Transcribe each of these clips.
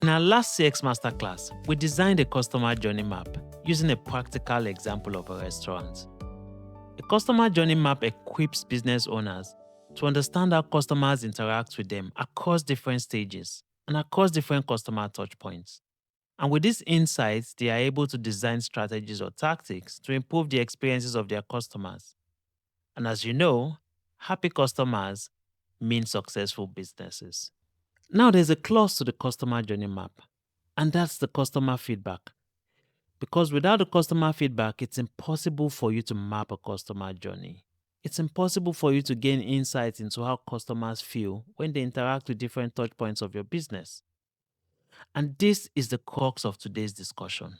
In our last CX Masterclass, we designed a customer journey map using a practical example of a restaurant. A customer journey map equips business owners to understand how customers interact with them across different stages and across different customer touchpoints. And with these insights, they are able to design strategies or tactics to improve the experiences of their customers. And as you know, happy customers mean successful businesses. Now, there's a clause to the customer journey map, and that's the customer feedback. Because without the customer feedback, it's impossible for you to map a customer journey. It's impossible for you to gain insights into how customers feel when they interact with different touch points of your business. And this is the crux of today's discussion.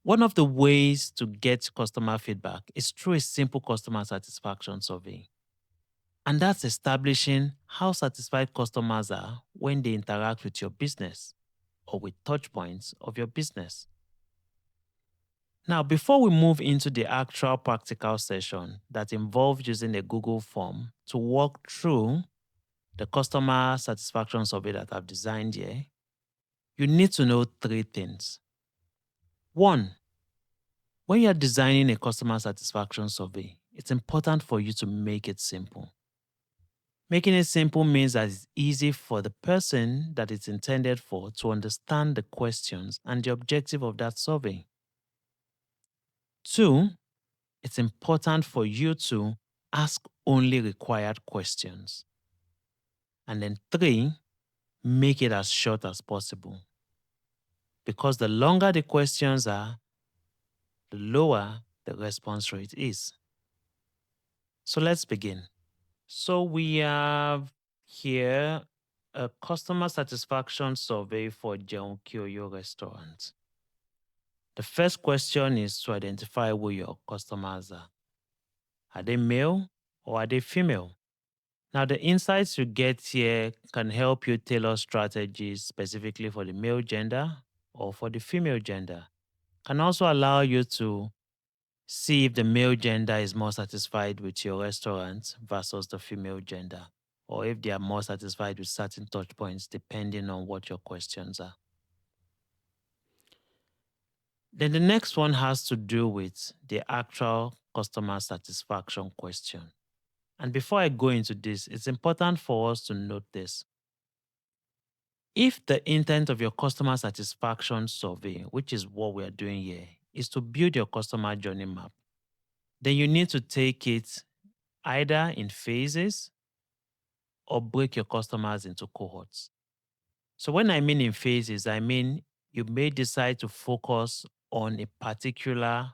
One of the ways to get customer feedback is through a simple customer satisfaction survey. And that's establishing how satisfied customers are when they interact with your business or with touch points of your business. Now, before we move into the actual practical session that involves using a Google form to walk through the customer satisfaction survey that I've designed here, you need to know three things. One, when you're designing a customer satisfaction survey, it's important for you to make it simple. Making it simple means that it's easy for the person that it's intended for to understand the questions and the objective of that survey. Two, it's important for you to ask only required questions. And then three, make it as short as possible. Because the longer the questions are, the lower the response rate is. So let's begin. So we have here a customer satisfaction survey for Jeon Kyoyo restaurant. The first question is to identify who your customers are. Are they male or are they female? Now, the insights you get here can help you tailor strategies specifically for the male gender or for the female gender. Can also allow you to see if the male gender is more satisfied with your restaurant versus the female gender, or if they are more satisfied with certain touch points depending on what your questions are. Then the next one has to do with the actual customer satisfaction question. And before I go into this, it's important for us to note this. If the intent of your customer satisfaction survey, which is what we are doing here, is to build your customer journey map, then you need to take it either in phases or break your customers into cohorts. So when I mean in phases, I mean you may decide to focus on a particular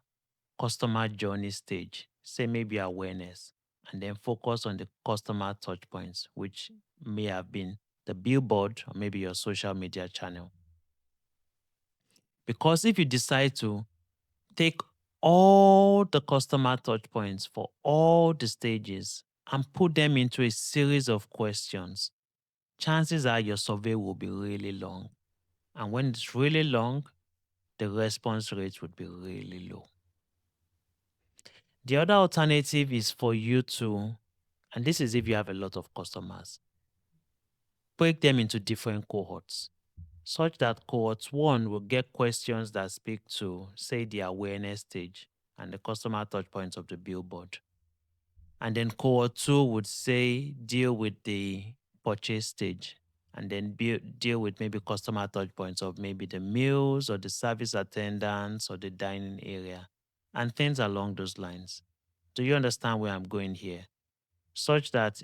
customer journey stage, say maybe awareness, and then focus on the customer touch points, which may have been the billboard or maybe your social media channel. Because if you decide to take all the customer touch points for all the stages and put them into a series of questions, chances are your survey will be really long. And when it's really long, the response rate would be really low. The other alternative is for you to, and this is if you have a lot of customers, break them into different cohorts, such that cohort one will get questions that speak to, say, the awareness stage and the customer touch points of the billboard. And then cohort two would say deal with the purchase stage, and then deal with maybe customer touch points of maybe the meals or the service attendants or the dining area and things along those lines. Do you understand where I'm going here? Such that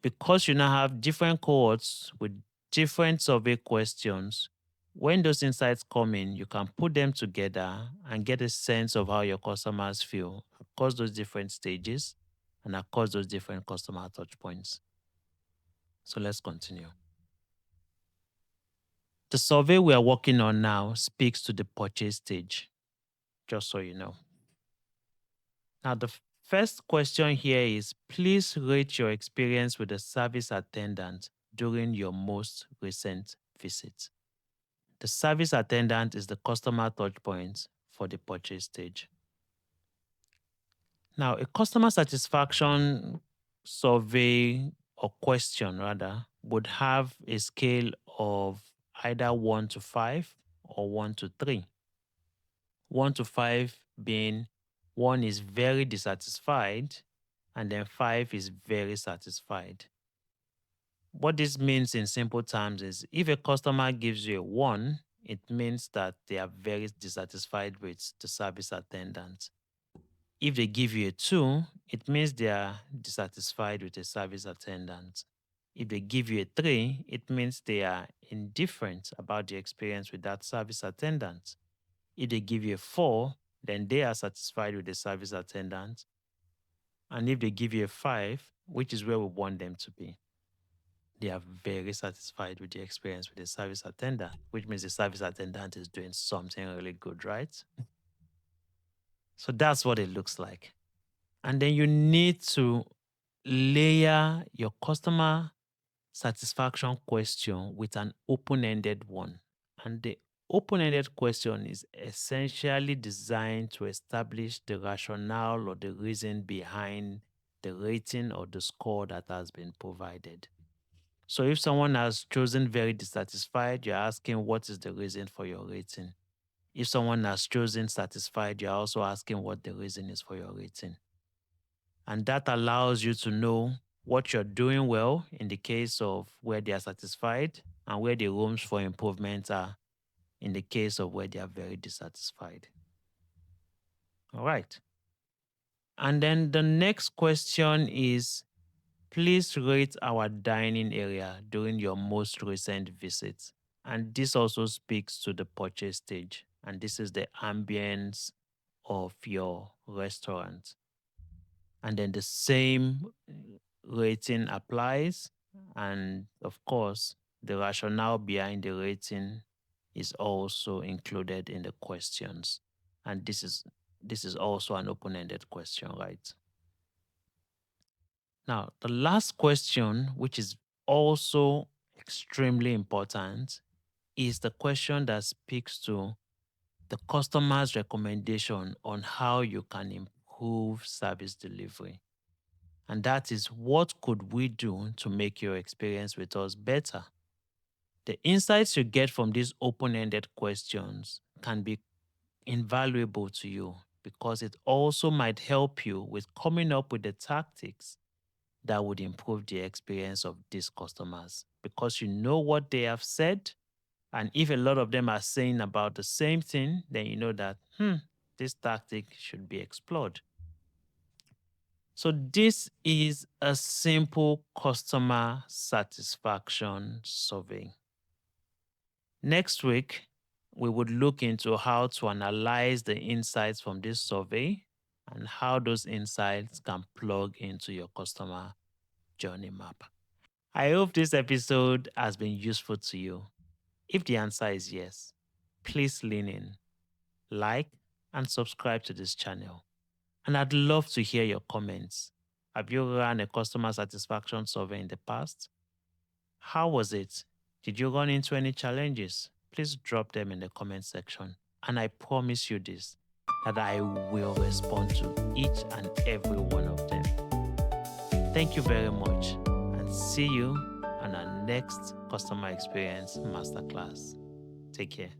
because you now have different cohorts with different survey questions, when those insights come in, you can put them together and get a sense of how your customers feel across those different stages and across those different customer touch points. So let's continue. The survey we are working on now speaks to the purchase stage, just so you know. Now, the first question here is please rate your experience with the service attendant during your most recent visit. The service attendant is the customer touch point for the purchase stage. Now, a customer satisfaction survey or question rather would have a scale of either 1 to 5 or 1 to 3. 1 to 5 being 1 is very dissatisfied and then 5 is very satisfied. What this means in simple terms is if a customer gives you a 1, it means that they are very dissatisfied with the service attendant. If they give you a 2, it means they are dissatisfied with the service attendant. If they give you a 3, it means they are indifferent about the experience with that service attendant. If they give you a 4, then they are satisfied with the service attendant. And if they give you a 5, which is where we want them to be, they are very satisfied with the experience with the service attendant, which means the service attendant is doing something really good, right? So that's what it looks like. And then you need to layer your customer satisfaction question with an open-ended one. And the open-ended question is essentially designed to establish the rationale or the reason behind the rating or the score that has been provided. So if someone has chosen very dissatisfied, you're asking what is the reason for your rating. If someone has chosen satisfied, you're also asking what the reason is for your rating. And that allows you to know what you're doing well in the case of where they are satisfied and where the rooms for improvement are in the case of where they are very dissatisfied. All right. And then the next question is, please rate our dining area during your most recent visit. And this also speaks to the purchase stage. And this is the ambience of your restaurant. And then the same rating applies. And of course, the rationale behind the rating is also included in the questions. And this is also an open-ended question, right? Now, the last question, which is also extremely important, is the question that speaks to the customer's recommendation on how you can improve service delivery. And that is, what could we do to make your experience with us better? The insights you get from these open-ended questions can be invaluable to you because it also might help you with coming up with the tactics that would improve the experience of these customers because you know what they have said. And if a lot of them are saying about the same thing, then you know that, this tactic should be explored. So this is a simple customer satisfaction survey. Next week, we would look into how to analyze the insights from this survey and how those insights can plug into your customer journey map. I hope this episode has been useful to you. If the answer is yes, please lean in, like, and subscribe to this channel. And I'd love to hear your comments. Have you run a customer satisfaction survey in the past? How was it? Did you run into any challenges? Please drop them in the comment section. And I promise you this, that I will respond to each and every one of them. Thank you very much, and see you on our next Customer Experience Masterclass. Take care.